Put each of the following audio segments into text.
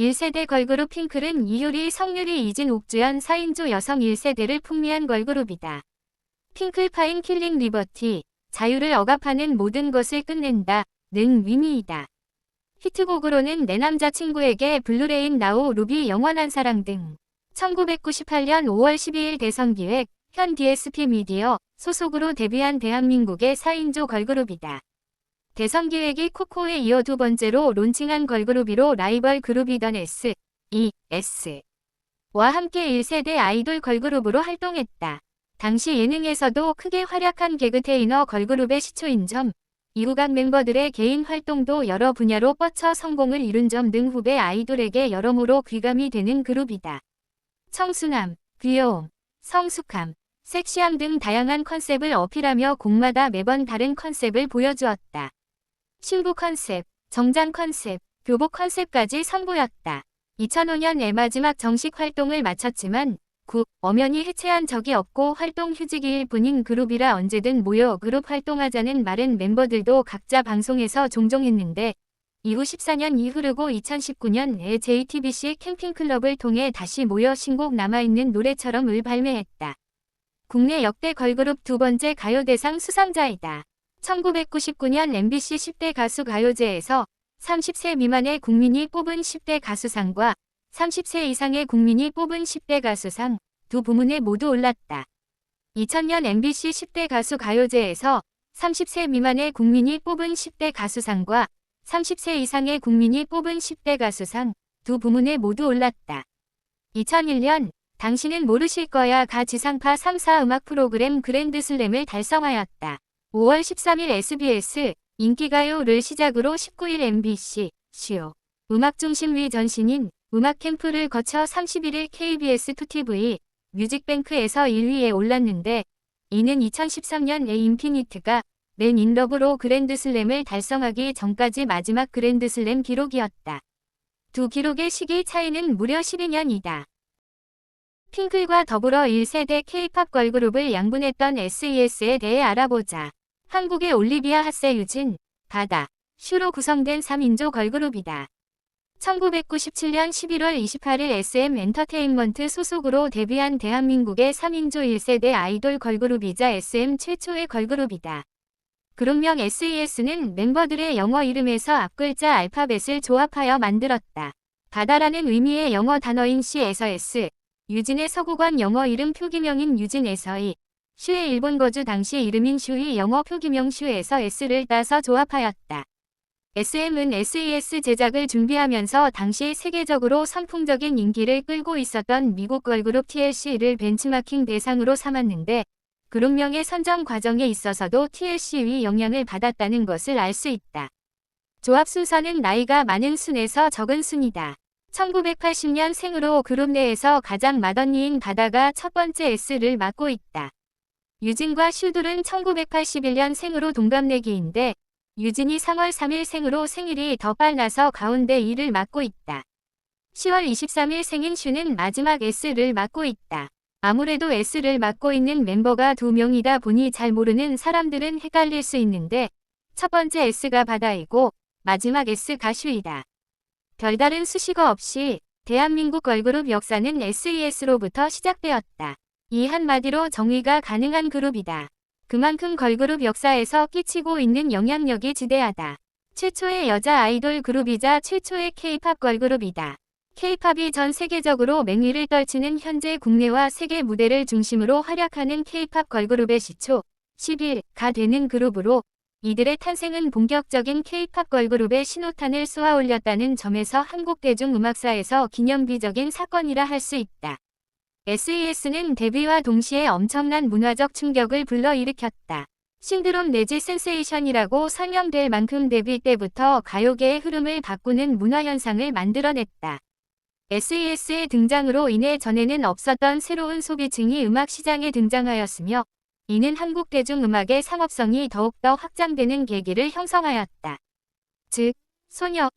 1세대 걸그룹 핑클은 이효리, 성유리, 이진, 옥주연 4인조 여성 1세대를 풍미한 걸그룹이다. 핑클파인 킬링 리버티, 자유를 억압하는 모든 것을 끝낸다 는 의미이다. 히트곡으로는 내 남자친구에게 블루레인 나우 루비 영원한 사랑 등 1998년 5월 12일 대선기획 현 DSP 미디어 소속으로 데뷔한 대한민국의 4인조 걸그룹이다. 대선기획이 코코에 이어 두 번째로 론칭한 걸그룹이로 라이벌 그룹이던 SES와 함께 1세대 아이돌 걸그룹으로 활동했다. 당시 예능에서도 크게 활약한 개그테이너 걸그룹의 시초인 점, 이후 각 멤버들의 개인 활동도 여러 분야로 뻗쳐 성공을 이룬 점 등 후배 아이돌에게 여러모로 귀감이 되는 그룹이다. 청순함, 귀여움, 성숙함, 섹시함 등 다양한 컨셉을 어필하며 곡마다 매번 다른 컨셉을 보여주었다. 신부 컨셉, 정장 컨셉, 교복 컨셉까지 선보였다. 2005년에 마지막 정식 활동을 마쳤지만 엄연히 해체한 적이 없고 활동 휴직일 뿐인 그룹이라 언제든 모여 그룹 활동하자는 말은 멤버들도 각자 방송에서 종종 했는데 이후 14년이 흐르고 2019년에 JTBC 캠핑클럽을 통해 다시 모여 신곡 남아있는 노래처럼을 발매했다. 국내 역대 걸그룹 두 번째 가요대상 수상자이다. 1999년 MBC 10대 가수 가요제에서 30세 미만의 국민이 뽑은 10대 가수상과 30세 이상의 국민이 뽑은 10대 가수상 두 부문에 모두 올랐다. 2000년 MBC 10대 가수 가요제에서 30세 미만의 국민이 뽑은 10대 가수상과 30세 이상의 국민이 뽑은 10대 가수상 두 부문에 모두 올랐다. 2001년 당신은 모르실 거야 가 지상파 3사 음악 프로그램 그랜드슬램을 달성하였다. 5월 13일 SBS 인기가요를 시작으로 19일 MBC 쇼 음악중심위 전신인 음악캠프를 거쳐 31일 KBS2TV 뮤직뱅크에서 1위에 올랐는데 이는 2013년에 인피니트가 맨 인 러브로 그랜드슬램을 달성하기 전까지 마지막 그랜드슬램 기록이었다. 두 기록의 시기 차이는 무려 12년이다. 핑클과 더불어 1세대 K-팝 걸그룹을 양분했던 SES에 대해 알아보자. 한국의 올리비아 핫세 유진, 바다, 슈로 구성된 3인조 걸그룹이다. 1997년 11월 28일 SM 엔터테인먼트 소속으로 데뷔한 대한민국의 3인조 1세대 아이돌 걸그룹이자 SM 최초의 걸그룹이다. 그룹명 SES는 멤버들의 영어 이름에서 앞글자 알파벳을 조합하여 만들었다. 바다라는 의미의 영어 단어인 C에서 S, 유진의 서구관 영어 이름 표기명인 유진에서 이, 슈의 일본 거주 당시 이름인 슈의 영어 표기명 슈에서 S를 따서 조합하였다. SM은 SES 제작을 준비하면서 당시 세계적으로 선풍적인 인기를 끌고 있었던 미국 걸그룹 TLC를 벤치마킹 대상으로 삼았는데 그룹명의 선정 과정에 있어서도 TLC의 영향을 받았다는 것을 알 수 있다. 조합 순서는 나이가 많은 순에서 적은 순이다. 1980년 생으로 그룹 내에서 가장 맏언니인 바다가 첫 번째 S를 맡고 있다. 유진과 슈둘은 1981년 생으로 동갑내기인데 유진이 3월 3일 생으로 생일이 더 빨라서 가운데 2를 맡고 있다. 10월 23일 생인 슈는 마지막 S를 맡고 있다. 아무래도 S를 맡고 있는 멤버가 2명이다 보니 잘 모르는 사람들은 헷갈릴 수 있는데 첫 번째 S가 바다이고 마지막 S가 슈이다. 별다른 수식어 없이 대한민국 걸그룹 역사는 SES로부터 시작되었다. 이 한마디로 정의가 가능한 그룹이다. 그만큼 걸그룹 역사에서 끼치고 있는 영향력이 지대하다. 최초의 여자 아이돌 그룹이자 최초의 K-팝 걸그룹이다. K-팝이 전 세계적으로 맹위를 떨치는 현재 국내와 세계 무대를 중심으로 활약하는 K-팝 걸그룹의 시초 11가 되는 그룹으로 이들의 탄생은 본격적인 K-팝 걸그룹의 신호탄을 쏘아 올렸다는 점에서 한국 대중음악사에서 기념비적인 사건이라 할 수 있다. SES는 데뷔와 동시에 엄청난 문화적 충격을 불러일으켰다. 신드롬 내지 센세이션이라고 설명될 만큼 데뷔 때부터 가요계의 흐름을 바꾸는 문화현상을 만들어냈다. SES의 등장으로 인해 전에는 없었던 새로운 소비층이 음악 시장에 등장하였으며 이는 한국 대중음악의 상업성이 더욱더 확장되는 계기를 형성하였다. 즉, 소녀,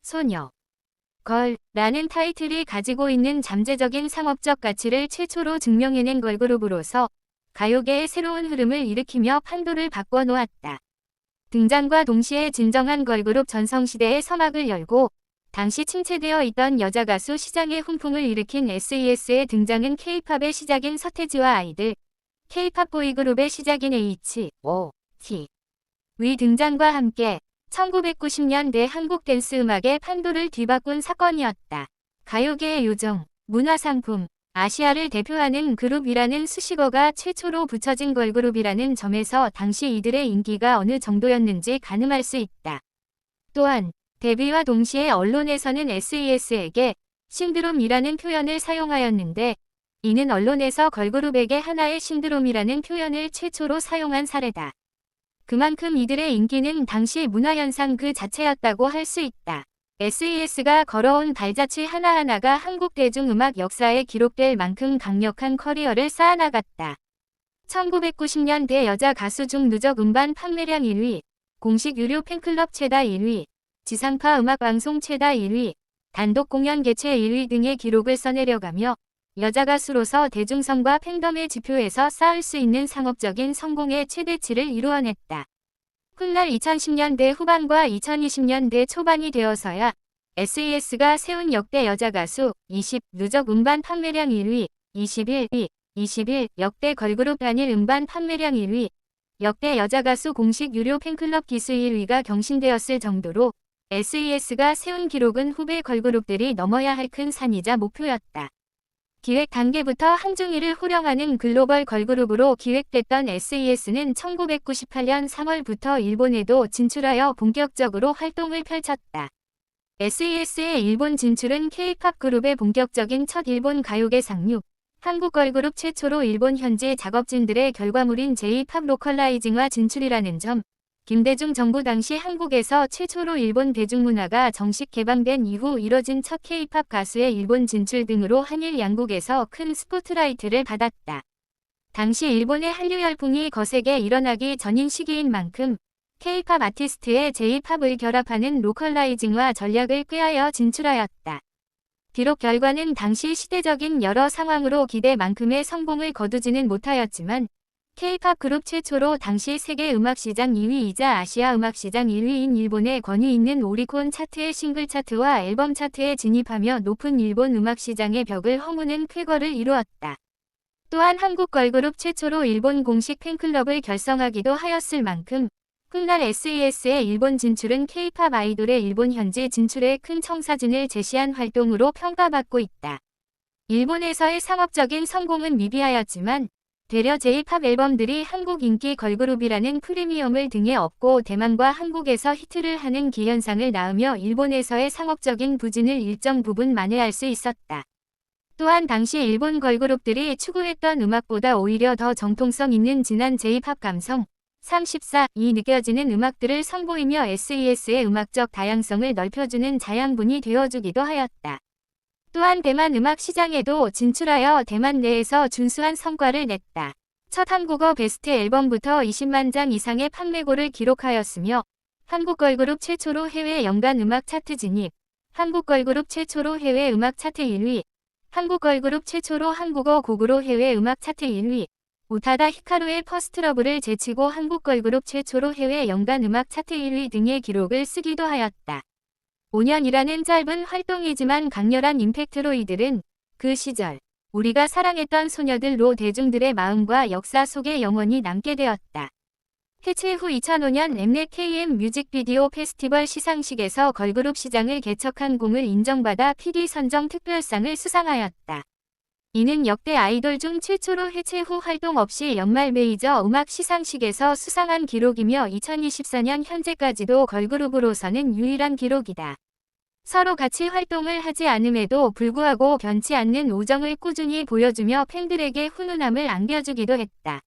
걸라는 타이틀이 가지고 있는 잠재적인 상업적 가치를 최초로 증명해낸 걸그룹으로서 가요계의 새로운 흐름을 일으키며 판도를 바꿔놓았다. 등장과 동시에 진정한 걸그룹 전성시대의 서막을 열고 당시 침체되어 있던 여자 가수 시장의 훈풍을 일으킨 SES의 등장은 K-팝의 시작인 서태지와 아이들, K-팝 보이그룹의 시작인 H.O.T. 의 등장과 함께 1990년대 한국 댄스 음악의 판도를 뒤바꾼 사건이었다. 가요계의 요정, 문화상품, 아시아를 대표하는 그룹이라는 수식어가 최초로 붙여진 걸그룹이라는 점에서 당시 이들의 인기가 어느 정도였는지 가늠할 수 있다. 또한 데뷔와 동시에 언론에서는 SES에게 신드롬이라는 표현을 사용하였는데 이는 언론에서 걸그룹에게 하나의 신드롬이라는 표현을 최초로 사용한 사례다. 그만큼 이들의 인기는 당시 문화현상 그 자체였다고 할 수 있다. SES가 걸어온 발자취 하나하나가 한국 대중음악 역사에 기록될 만큼 강력한 커리어를 쌓아나갔다. 1990년대 여자 가수 중 누적 음반 판매량 1위, 공식 유료 팬클럽 최다 1위, 지상파 음악방송 최다 1위, 단독 공연 개최 1위 등의 기록을 써내려가며 여자 가수로서 대중성과 팬덤의 지표에서 쌓을 수 있는 상업적인 성공의 최대치를 이루어냈다. 훗날 2010년대 후반과 2020년대 초반이 되어서야 SES가 세운 역대 여자 가수 20 누적 음반 판매량 1위, 21 역대 걸그룹 단일 음반 판매량 1위, 역대 여자 가수 공식 유료 팬클럽 기수 1위가 경신되었을 정도로 SES가 세운 기록은 후배 걸그룹들이 넘어야 할 큰 산이자 목표였다. 기획 단계부터 한중일을 호령하는 글로벌 걸그룹으로 기획됐던 SES는 1998년 3월부터 일본에도 진출하여 본격적으로 활동을 펼쳤다. SES의 일본 진출은 K-팝 그룹의 본격적인 첫 일본 가요계 상륙, 한국 걸그룹 최초로 일본 현지 작업진들의 결과물인 J-팝 로컬라이징화 진출이라는 점, 김대중 정부 당시 한국에서 최초로 일본 대중문화가 정식 개방된 이후 이뤄진 첫 K-팝 가수의 일본 진출 등으로 한일 양국에서 큰 스포트라이트를 받았다. 당시 일본의 한류 열풍이 거세게 일어나기 전인 시기인 만큼 K-팝 아티스트의 J-팝을 결합하는 로컬라이징화 전략을 꾀하여 진출하였다. 비록 결과는 당시 시대적인 여러 상황으로 기대만큼의 성공을 거두지는 못하였지만 K-팝 그룹 최초로 당시 세계 음악시장 2위이자 아시아 음악시장 1위인 일본의 권위 있는 오리콘 차트의 싱글 차트와 앨범 차트에 진입하며 높은 일본 음악시장의 벽을 허무는 쾌거를 이루었다. 또한 한국 걸그룹 최초로 일본 공식 팬클럽을 결성하기도 하였을 만큼 훗날 SES의 일본 진출은 K-팝 아이돌의 일본 현지 진출에 큰 청사진을 제시한 활동으로 평가받고 있다. 일본에서의 상업적인 성공은 미비하였지만 되려 J-팝 앨범들이 한국 인기 걸그룹이라는 프리미엄을 등에 업고 대만과 한국에서 히트를 하는 기현상을 낳으며 일본에서의 상업적인 부진을 일정 부분 만회할 수 있었다. 또한 당시 일본 걸그룹들이 추구했던 음악보다 오히려 더 정통성 있는 진한 J-팝 감성, 34이 느껴지는 음악들을 선보이며 SES의 음악적 다양성을 넓혀주는 자양분이 되어주기도 하였다. 또한 대만 음악 시장에도 진출하여 대만 내에서 준수한 성과를 냈다. 첫 한국어 베스트 앨범부터 20만 장 이상의 판매고를 기록하였으며 한국 걸그룹 최초로 해외 연간 음악 차트 진입, 한국 걸그룹 최초로 해외 음악 차트 1위, 한국 걸그룹 최초로 한국어 곡으로 해외 음악 차트 1위, 우타다 히카루의 퍼스트러브를 제치고 한국 걸그룹 최초로 해외 연간 음악 차트 1위 등의 기록을 쓰기도 하였다. 5년이라는 짧은 활동이지만 강렬한 임팩트로 이들은 그 시절 우리가 사랑했던 소녀들로 대중들의 마음과 역사 속에 영원히 남게 되었다. 해체 후 2005년 엠넷 KM 뮤직비디오 페스티벌 시상식에서 걸그룹 시장을 개척한 공을 인정받아 PD 선정 특별상을 수상하였다. 이는 역대 아이돌 중 최초로 해체 후 활동 없이 연말 메이저 음악 시상식에서 수상한 기록이며 2024년 현재까지도 걸그룹으로서는 유일한 기록이다. 서로 같이 활동을 하지 않음에도 불구하고 변치 않는 우정을 꾸준히 보여주며 팬들에게 훈훈함을 안겨주기도 했다.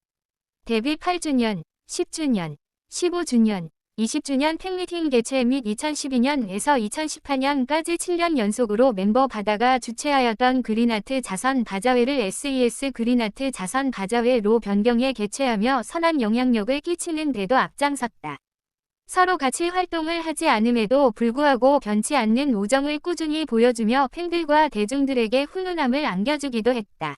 데뷔 8주년, 10주년, 15주년, 20주년 팬미팅 개최 및 2012년에서 2018년까지 7년 연속으로 멤버 바다가 주최하였던 그린아트 자선 바자회를 SES 그린아트 자선 바자회로 변경해 개최하며 선한 영향력을 끼치는 데도 앞장섰다. 서로 같이 활동을 하지 않음에도 불구하고 변치 않는 우정을 꾸준히 보여주며 팬들과 대중들에게 훈훈함을 안겨주기도 했다.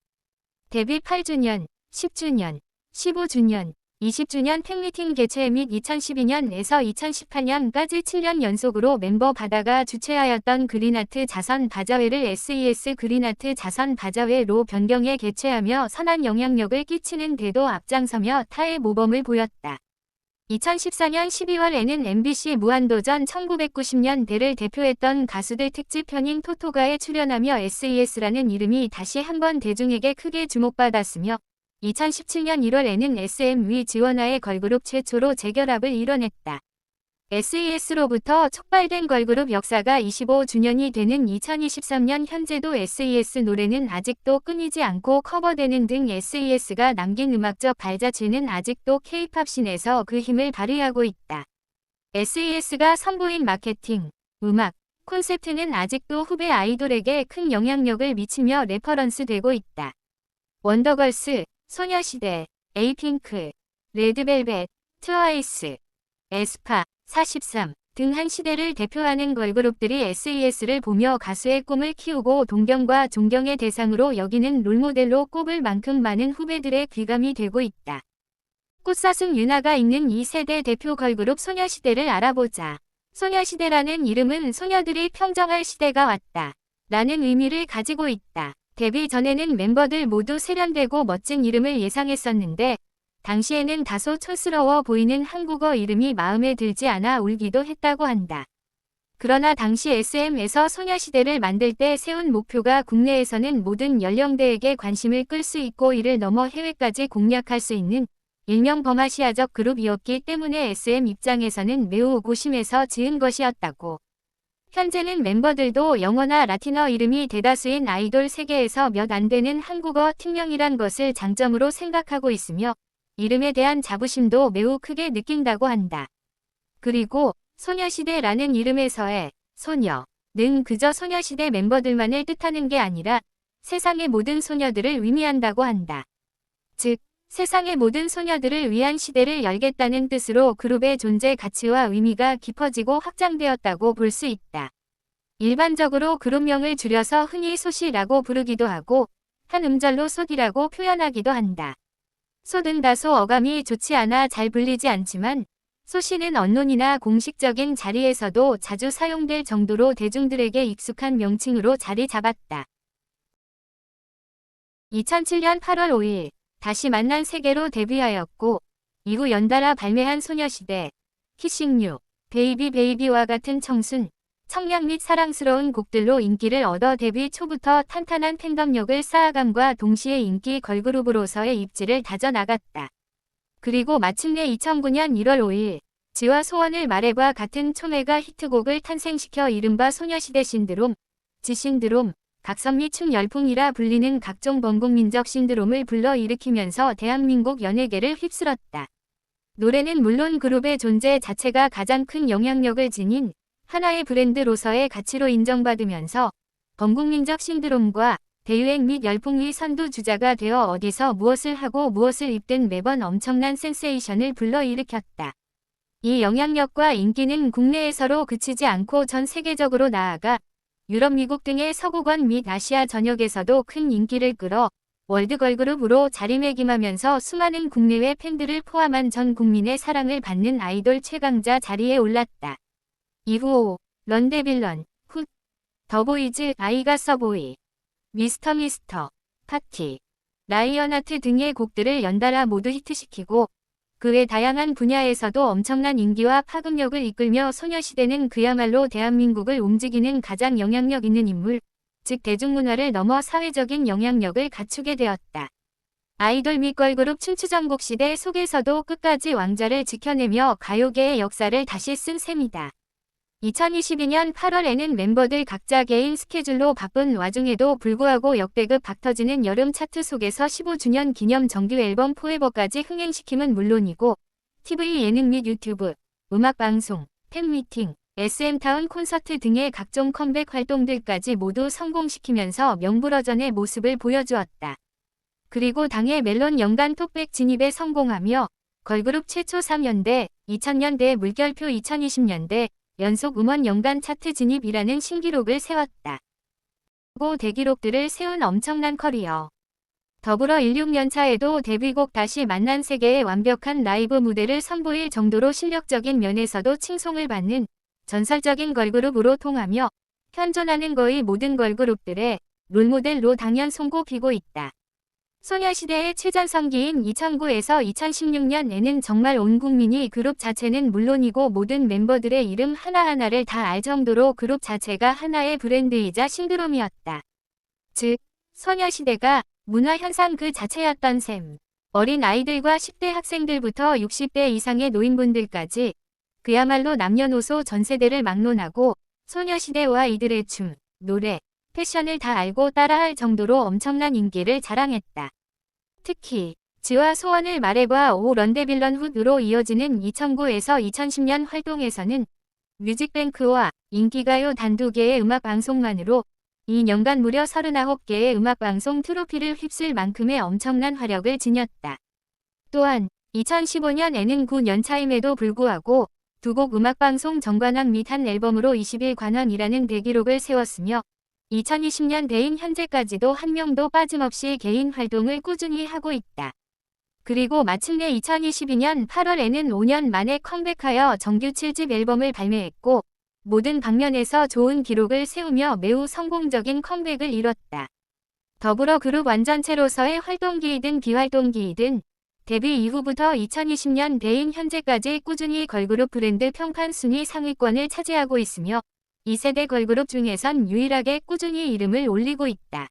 데뷔 8주년, 10주년, 15주년, 20주년 팬미팅 개최 및 2012년에서 2018년까지 7년 연속으로 멤버 바다가 주최하였던 그린아트 자선 바자회를 SES 그린아트 자선 바자회로 변경해 개최하며 선한 영향력을 끼치는 데도 앞장서며 타의 모범을 보였다. 2014년 12월에는 MBC 무한도전 1990년대를 대표했던 가수들 특집편인 토토가에 출연하며 SES라는 이름이 다시 한번 대중에게 크게 주목받았으며 2017년 1월에는 SM의 지원하에 걸그룹 최초로 재결합을 이뤄냈다. SES로부터 촉발된 걸그룹 역사가 25주년이 되는 2023년 현재도 SES 노래는 아직도 끊이지 않고 커버되는 등 SES가 남긴 음악적 발자취는 아직도 K-팝 씬에서 그 힘을 발휘하고 있다. SES가 선보인 마케팅, 음악, 콘셉트는 아직도 후배 아이돌에게 큰 영향력을 미치며 레퍼런스 되고 있다. 원더걸스, 소녀시대, 에이핑크, 레드벨벳, 트와이스, 에스파, 43 등 한 시대를 대표하는 걸그룹들이 SES를 보며 가수의 꿈을 키우고 동경과 존경의 대상으로 여기는 롤모델로 꼽을 만큼 많은 후배들의 귀감이 되고 있다. 꽃사슴 유나가 있는 이 세대 대표 걸그룹 소녀시대를 알아보자. 소녀시대라는 이름은 소녀들이 평정할 시대가 왔다 라는 의미를 가지고 있다. 데뷔 전에는 멤버들 모두 세련되고 멋진 이름을 예상했었는데 당시에는 다소 촌스러워 보이는 한국어 이름이 마음에 들지 않아 울기도 했다고 한다. 그러나 당시 SM에서 소녀시대를 만들 때 세운 목표가 국내에서는 모든 연령대에게 관심을 끌 수 있고 이를 넘어 해외까지 공략할 수 있는 일명 범아시아적 그룹이었기 때문에 SM 입장에서는 매우 고심해서 지은 것이었다고. 현재는 멤버들도 영어나 라틴어 이름이 대다수인 아이돌 세계에서 몇 안 되는 한국어 팀명이란 것을 장점으로 생각하고 있으며 이름에 대한 자부심도 매우 크게 느낀다고 한다. 그리고 소녀시대라는 이름에서의 소녀는 그저 소녀시대 멤버들만을 뜻하는 게 아니라 세상의 모든 소녀들을 의미한다고 한다. 즉, 세상의 모든 소녀들을 위한 시대를 열겠다는 뜻으로 그룹의 존재 가치와 의미가 깊어지고 확장되었다고 볼 수 있다. 일반적으로 그룹명을 줄여서 흔히 소시라고 부르기도 하고 한 음절로 솥이라고 표현하기도 한다. 솥은 다소 어감이 좋지 않아 잘 불리지 않지만 소시는 언론이나 공식적인 자리에서도 자주 사용될 정도로 대중들에게 익숙한 명칭으로 자리 잡았다. 2007년 8월 5일 다시 만난 세계로 데뷔하였고 이후 연달아 발매한 소녀시대, 키싱 유, 베이비 베이비와 같은 청순, 청량 및 사랑스러운 곡들로 인기를 얻어 데뷔 초부터 탄탄한 팬덤력을 쌓아감과 동시에 인기 걸그룹으로서의 입지를 다져나갔다. 그리고 마침내 2009년 1월 5일 지와 소원을 말해과 같은 초메가 히트곡을 탄생시켜 이른바 소녀시대 신드롬, 지신드롬, 각선 및 춤 열풍이라 불리는 각종 범국민적 신드롬을 불러일으키면서 대한민국 연예계를 휩쓸었다. 노래는 물론 그룹의 존재 자체가 가장 큰 영향력을 지닌 하나의 브랜드로서의 가치로 인정받으면서 범국민적 신드롬과 대유행 및 열풍의 선두주자가 되어 어디서 무엇을 하고 무엇을 입든 매번 엄청난 센세이션을 불러일으켰다. 이 영향력과 인기는 국내에서로 그치지 않고 전 세계적으로 나아가 유럽, 미국 등의 서구권 및 아시아 전역에서도 큰 인기를 끌어 월드 걸그룹으로 자리매김하면서 수많은 국내외 팬들을 포함한 전 국민의 사랑을 받는 아이돌 최강자 자리에 올랐다. 이후 런데빌런, 훗, 더보이즈, 아이가 서보이, 미스터 미스터, 파티, 라이언하트 등의 곡들을 연달아 모두 히트시키고 그 외 다양한 분야에서도 엄청난 인기와 파급력을 이끌며 소녀시대는 그야말로 대한민국을 움직이는 가장 영향력 있는 인물, 즉 대중문화를 넘어 사회적인 영향력을 갖추게 되었다. 아이돌 및 걸그룹 춘추전국 시대 속에서도 끝까지 왕좌를 지켜내며 가요계의 역사를 다시 쓴 셈이다. 2022년 8월에는 멤버들 각자 개인 스케줄로 바쁜 와중에도 불구하고 역대급 박터지는 여름 차트 속에서 15주년 기념 정규 앨범 포에버까지 흥행시킴은 물론이고 TV 예능 및 유튜브, 음악방송, 팬미팅, SM타운 콘서트 등의 각종 컴백 활동들까지 모두 성공시키면서 명불허전의 모습을 보여주었다. 그리고 당해 멜론 연간 톱백 진입에 성공하며 걸그룹 최초 3년대, 2000년대 물결표 2020년대 연속 음원 연간 차트 진입이라는 신기록을 세웠다. 고 대기록들을 세운 엄청난 커리어. 더불어 16년차에도 데뷔곡 다시 만난 세계의 완벽한 라이브 무대를 선보일 정도로 실력적인 면에서도 칭송을 받는 전설적인 걸그룹으로 통하며 현존하는 거의 모든 걸그룹들의 롤모델로 당연 손꼽히고 있다. 소녀시대의 최전성기인 2009에서 2016년에는 정말 온 국민이 그룹 자체는 물론이고 모든 멤버들의 이름 하나하나를 다 알 정도로 그룹 자체가 하나의 브랜드이자 신드롬이었다. 즉, 소녀시대가 문화현상 그 자체였던 셈. 어린 아이들과 10대 학생들부터 60대 이상의 노인분들까지 그야말로 남녀노소 전세대를 막론하고 소녀시대와 이들의 춤, 노래, 패션을 다 알고 따라할 정도로 엄청난 인기를 자랑했다. 특히 지와 소원을 말해봐 오 런데빌런 훗으로 이어지는 2009에서 2010년 활동에서는 뮤직뱅크와 인기가요 단두개의 음악방송만으로 2년간 무려 39개의 음악방송 트로피를 휩쓸 만큼의 엄청난 화력을 지녔다. 또한 2015년에는 9년차임에도 불구하고 두 곡 음악방송 정관왕 및 한 앨범으로 21관왕이라는 대기록을 세웠으며 2020년 대인 현재까지도 한 명도 빠짐없이 개인 활동을 꾸준히 하고 있다. 그리고 마침내 2022년 8월에는 5년 만에 컴백하여 정규 7집 앨범을 발매했고 모든 방면에서 좋은 기록을 세우며 매우 성공적인 컴백을 이뤘다. 더불어 그룹 완전체로서의 활동기이든 비활동기이든 데뷔 이후부터 2020년 대인 현재까지 꾸준히 걸그룹 브랜드 평판 순위 상위권을 차지하고 있으며 2세대 걸그룹 중에선 유일하게 꾸준히 이름을 올리고 있다.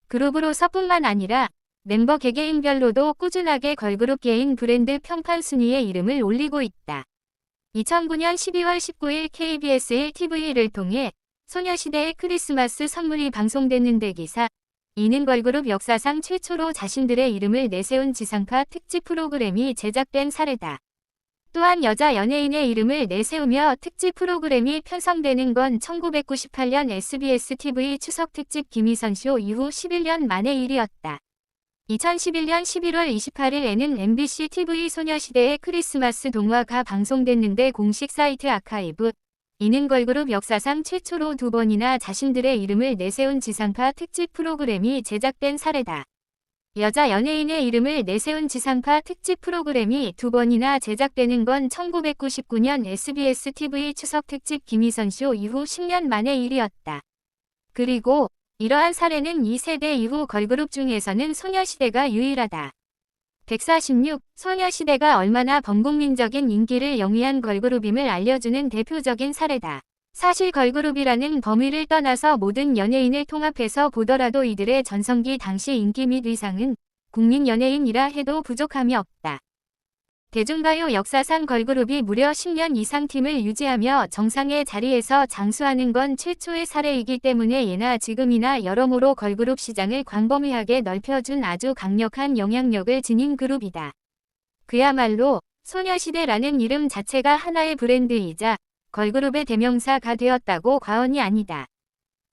그룹으로서뿐만 아니라 멤버 개개인별로도 꾸준하게 걸그룹 개인 브랜드 평판 순위에 이름을 올리고 있다. 2009년 12월 19일 KBS 1TV를 통해 소녀시대의 크리스마스 선물이 방송됐는데 기사, 이는 걸그룹 역사상 최초로 자신들의 이름을 내세운 지상파 특집 프로그램이 제작된 사례다. 또한 여자 연예인의 이름을 내세우며 특집 프로그램이 편성되는 건 1998년 SBS TV 추석 특집 김희선 쇼 이후 11년 만의 일이었다. 2011년 11월 28일에는 MBC TV 소녀시대의 크리스마스 동화가 방송됐는데 공식 사이트 아카이브, 이는 걸그룹 역사상 최초로 2번이나 자신들의 이름을 내세운 지상파 특집 프로그램이 제작된 사례다. 여자 연예인의 이름을 내세운 지상파 특집 프로그램이 2번이나 제작되는 건 1999년 SBS TV 추석 특집 김희선 쇼 이후 10년 만의 일이었다. 그리고 이러한 사례는 2세대 이후 걸그룹 중에서는 소녀시대가 유일하다. 146. 소녀시대가 얼마나 범국민적인 인기를 영위한 걸그룹임을 알려주는 대표적인 사례다. 사실 걸그룹이라는 범위를 떠나서 모든 연예인을 통합해서 보더라도 이들의 전성기 당시 인기 및 위상은 국민 연예인이라 해도 부족함이 없다. 대중가요 역사상 걸그룹이 무려 10년 이상 팀을 유지하며 정상의 자리에서 장수하는 건 최초의 사례이기 때문에 예나 지금이나 여러모로 걸그룹 시장을 광범위하게 넓혀준 아주 강력한 영향력을 지닌 그룹이다. 그야말로 소녀시대라는 이름 자체가 하나의 브랜드이자 걸그룹의 대명사가 되었다고 과언이 아니다.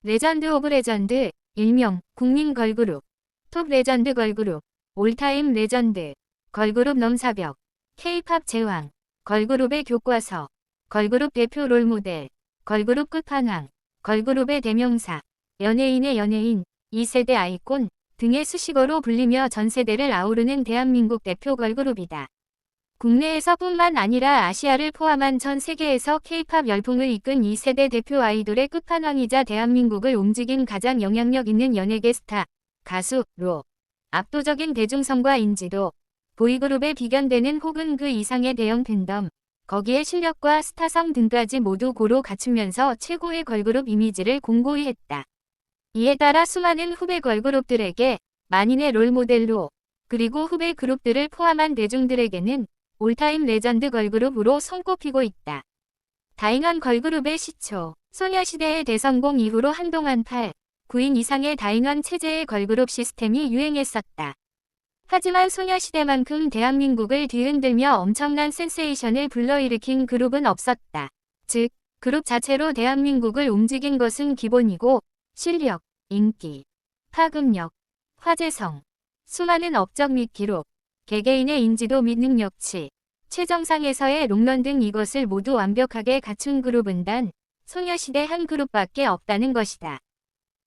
레전드 오브 레전드, 일명 국민 걸그룹, 톱 레전드 걸그룹, 올타임 레전드, 걸그룹 넘사벽, K-팝 제왕, 걸그룹의 교과서, 걸그룹 대표 롤모델, 걸그룹 끝판왕, 걸그룹의 대명사, 연예인의 연예인, 2세대 아이콘 등의 수식어로 불리며 전세대를 아우르는 대한민국 대표 걸그룹이다. 국내에서뿐만 아니라 아시아를 포함한 전 세계에서 K-팝 열풍을 이끈 2세대 대표 아이돌의 끝판왕이자 대한민국을 움직인 가장 영향력 있는 연예계 스타, 가수로 압도적인 대중성과 인지도, 보이그룹에 비견되는 혹은 그 이상의 대형 팬덤, 거기에 실력과 스타성 등까지 모두 고루 갖추면서 최고의 걸그룹 이미지를 공고히 했다. 이에 따라 수많은 후배 걸그룹들에게 만인의 롤모델로, 그리고 후배 그룹들을 포함한 대중들에게는 올타임 레전드 걸그룹으로 손꼽히고 있다. 다잉한 걸그룹의 시초, 소녀시대의 대성공 이후로 한동안 8, 9인 이상의 다잉한 체제의 걸그룹 시스템이 유행했었다. 하지만 소녀시대만큼 대한민국을 뒤흔들며 엄청난 센세이션을 불러일으킨 그룹은 없었다. 즉, 그룹 자체로 대한민국을 움직인 것은 기본이고 실력, 인기, 파급력, 화제성, 수많은 업적 및 기록, 개개인의 인지도 및 능력치, 최정상에서의 롱런 등 이것을 모두 완벽하게 갖춘 그룹은 단 소녀시대 한 그룹밖에 없다는 것이다.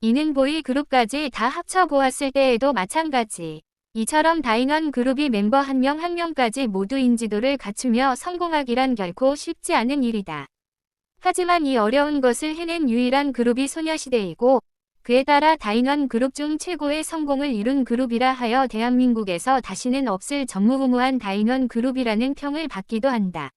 이는 보이그룹까지 다 합쳐보았을 때에도 마찬가지. 이처럼 다인원 그룹이 멤버 한 명 한 명까지 모두 인지도를 갖추며 성공하기란 결코 쉽지 않은 일이다. 하지만 이 어려운 것을 해낸 유일한 그룹이 소녀시대이고 그에 따라 다인원 그룹 중 최고의 성공을 이룬 그룹이라 하여 대한민국에서 다시는 없을 전무후무한 다인원 그룹이라는 평을 받기도 한다.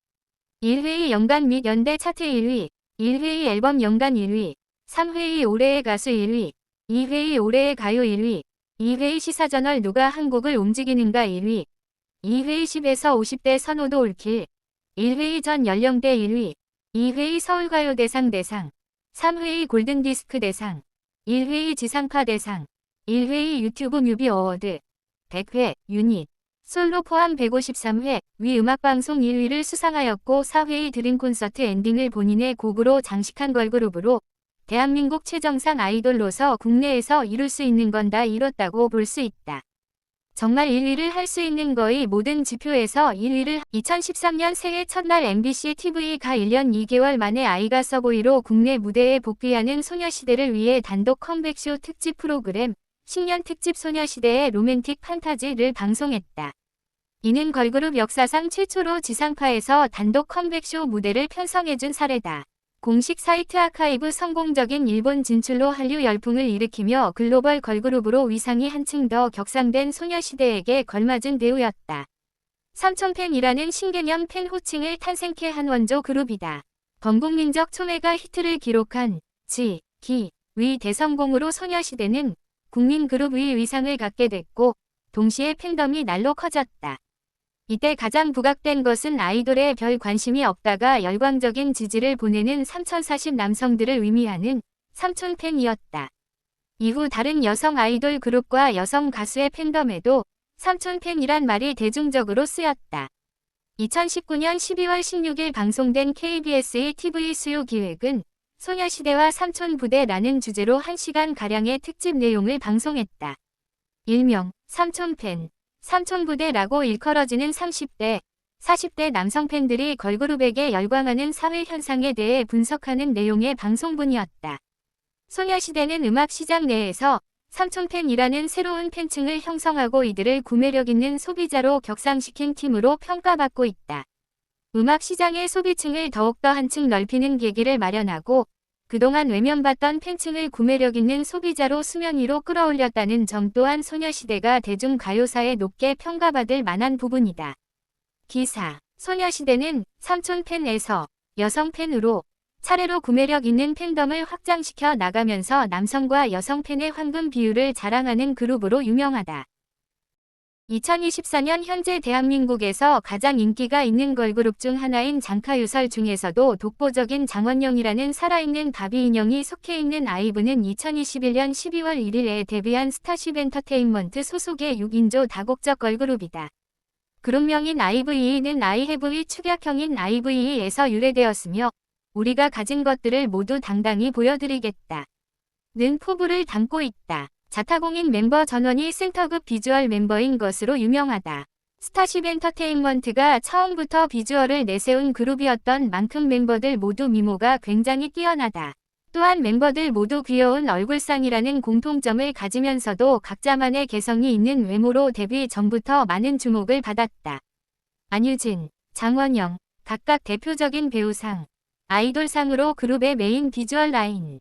1회의 연간 및 연대 차트 1위, 1회의 앨범 연간 1위, 3회의 올해의 가수 1위, 2회의 올해의 가요 1위, 2회의 시사저널 누가 한국을 움직이는가 1위, 2회의 10에서 50대 선호도 올킬, 1회의 전 연령대 1위, 2회의 서울가요대상 대상, 3회의 골든디스크 대상, 1회의 지상파 대상, 1회의 유튜브 뮤비 어워드, 100회, 유닛, 솔로 포함 153회, 위 음악방송 1위를 수상하였고 4회의 드림 콘서트 엔딩을 본인의 곡으로 장식한 걸그룹으로 대한민국 최정상 아이돌로서 국내에서 이룰 수 있는 건 다 이뤘다고 볼 수 있다. 정말 1위를 할 수 있는 거의 모든 지표에서 1위를 2013년 새해 첫날 MBC TV가 1년 2개월 만에 아이가 서보이로 국내 무대에 복귀하는 소녀시대를 위해 단독 컴백쇼 특집 프로그램 신년 특집 소녀시대의 로맨틱 판타지를 방송했다. 이는 걸그룹 역사상 최초로 지상파에서 단독 컴백쇼 무대를 편성해준 사례다. 공식 사이트 아카이브 성공적인 일본 진출로 한류 열풍을 일으키며 글로벌 걸그룹으로 위상이 한층 더 격상된 소녀시대에게 걸맞은 대우였다. 삼촌팬이라는 신개념 팬 호칭을 탄생케 한 원조 그룹이다. 범국민적 초메가 히트를 기록한 지, 기, 위 대성공으로 소녀시대는 국민 그룹의 위상을 갖게 됐고 동시에 팬덤이 날로 커졌다. 이때 가장 부각된 것은 아이돌에 별 관심이 없다가 열광적인 지지를 보내는 3040 남성들을 의미하는 삼촌팬이었다. 이후 다른 여성 아이돌 그룹과 여성 가수의 팬덤에도 삼촌팬이란 말이 대중적으로 쓰였다. 2019년 12월 16일 방송된 KBS의 TV 수요 기획은 소녀시대와 삼촌부대라는 주제로 1시간가량의 특집 내용을 방송했다. 일명 삼촌팬, 삼촌부대라고 일컬어지는 30대, 40대 남성 팬들이 걸그룹에게 열광하는 사회 현상에 대해 분석하는 내용의 방송분이었다. 소녀시대는 음악 시장 내에서 삼촌팬이라는 새로운 팬층을 형성하고 이들을 구매력 있는 소비자로 격상시킨 팀으로 평가받고 있다. 음악 시장의 소비층을 더욱더 한층 넓히는 계기를 마련하고 그동안 외면받던 팬층을 구매력 있는 소비자로 수면 위로 끌어올렸다는 점 또한 소녀시대가 대중가요사에 높게 평가받을 만한 부분이다. 기사, 소녀시대는 삼촌팬에서 여성팬으로 차례로 구매력 있는 팬덤을 확장시켜 나가면서 남성과 여성팬의 황금 비율을 자랑하는 그룹으로 유명하다. 2024년 현재 대한민국에서 가장 인기가 있는 걸그룹 중 하나인 장카유설 중에서도 독보적인 장원영이라는 살아있는 바비 인형이 속해 있는 아이브는 2021년 12월 1일에 데뷔한 스타쉽 엔터테인먼트 소속의 6인조 다국적 걸그룹이다. 그룹명인 아이브이는 아이해브의 축약형인 아이브이에서 유래되었으며 우리가 가진 것들을 모두 당당히 보여드리겠다. 는 포부를 담고 있다. 자타공인 멤버 전원이 센터급 비주얼 멤버인 것으로 유명하다. 스타쉽 엔터테인먼트가 처음부터 비주얼을 내세운 그룹이었던 만큼 멤버들 모두 미모가 굉장히 뛰어나다. 또한 멤버들 모두 귀여운 얼굴상이라는 공통점을 가지면서도 각자만의 개성이 있는 외모로 데뷔 전부터 많은 주목을 받았다. 안유진, 장원영, 각각 대표적인 배우상, 아이돌상으로 그룹의 메인 비주얼 라인.